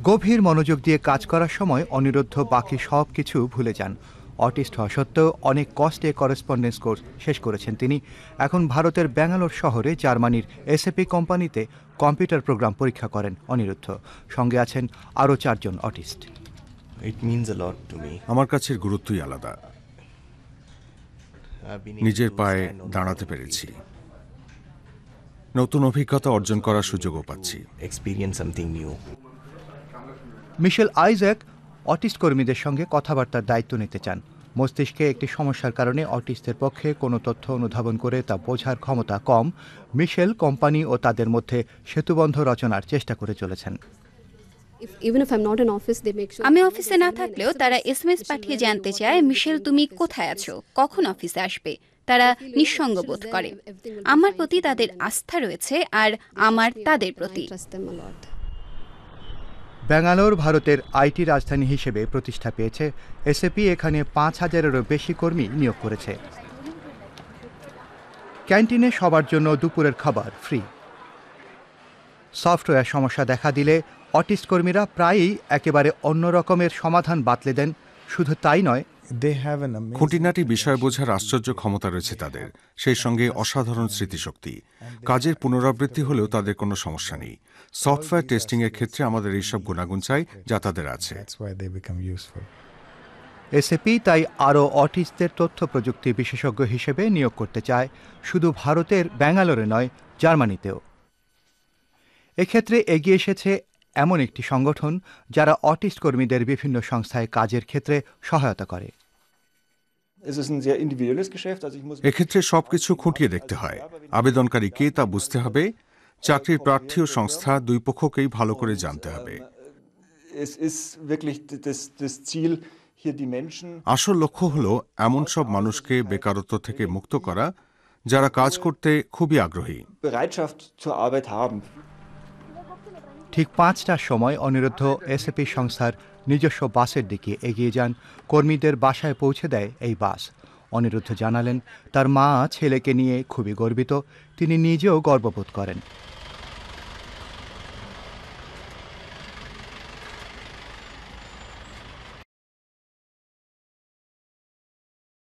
গভীর মনোযোগ দিয়ে কাজ করার সময় অনিরুদ্ধ বাকি সব কিছু ভুলে যান। অটিস্ট হওয়া সত্ত্বেও অনেক কষ্টে করেসপন্ডেন্স কোর্স শেষ করেছেন তিনি। এখন ভারতের ব্যাঙ্গালোর শহরে জার্মানির এসএপি কোম্পানিতে কম্পিউটার প্রোগ্রাম পরীক্ষা করেন অনিরুদ্ধ। সঙ্গে আছেন আরও 4 জন অটিস্ট। আমার কাছে গুরুত্বই আলাদা। নিজের পায়ে দাঁড়াতে পেরেছি, নতুন অভিজ্ঞতা অর্জন করার সুযোগও পাচ্ছি। মিশেল আইজ্যাক অটিস্ট কর্মীদের সঙ্গে কথাবার্তার দায়িত্ব নিতে চান। মস্তিষ্কে একটি সমস্যার কারণে অটিস্টদের পক্ষে কোনো তথ্য অনুধাবন করে তা বোঝার ক্ষমতা কম। মিশেল কোম্পানি ও তাদের মধ্যে সেতুবন্ধ রচনার চেষ্টা করে চলেছেন। আমি অফিসে না থাকলেও তারা এসএমএস পাঠিয়ে জানতে চায়, মিশেল তুমি কোথায় আছো, কখন অফিসে আসবে। তারা নিঃসঙ্গ বোধ করে। আমার প্রতি তাদের আস্থা রয়েছে আর আমার তাদের প্রতি। ব্যাঙ্গালোর ভারতের আইটি রাজধানী হিসেবে প্রতিষ্ঠা পেয়েছে। এসএপি এখানে 5,000-এরও বেশি কর্মী নিয়োগ করেছে। ক্যান্টিনে সবার জন্য দুপুরের খাবার ফ্রি। সফটওয়্যার সমস্যা দেখা দিলে অটিস্ট কর্মীরা প্রায়ই একেবারে অন্য রকমের সমাধান বাতলে দেন। শুধু তাই নয়, খুঁটিনাটি বিষয় বোঝার আশ্চর্য ক্ষমতা রয়েছে তাদের, সেই সঙ্গে অসাধারণ স্মৃতিশক্তি। কাজের পুনরাবৃত্তি হলেও তাদের কোনো সমস্যা নেই। সফটওয়্যার টেস্টিং এর ক্ষেত্রে আমাদের এইসব গুণাগুণ চাই যা তাদের আছে। এসএপি তাই আরও অটিস্টদের তথ্য প্রযুক্তি বিশেষজ্ঞ হিসেবে নিয়োগ করতে চায়, শুধু ভারতের ব্যাঙ্গালোরে নয়, জার্মানিতেও। এক্ষেত্রে এগিয়ে এসেছে এমন একটি সংগঠন যারা অটিস্ট কর্মীদের বিভিন্ন সংস্থায় কাজের ক্ষেত্রে সহায়তা করে। এক্ষেত্রে সবকিছু খুঁটিয়ে দেখতে হয়। আবেদনকারী কে তা বুঝতে হবে, চাকরির প্রার্থী ও সংস্থা দুই পক্ষকেই ভালো করে জানতে হবে। আসল লক্ষ্য হলো এমন সব মানুষকে বেকারত্ব থেকে মুক্ত করা যারা কাজ করতে খুবই আগ্রহী। ঠিক 5টার সময় অনিরুদ্ধ এসএপি সংস্থার নিজস্ব বাসের দিকে এগিয়ে যান। কর্মীদের বাসায় পৌঁছে দেয় এই বাস। অনিরুদ্ধ জানালেন, তার মা ছেলেকে নিয়ে খুবই গর্বিত, তিনি নিজেও গর্ববোধ করেন।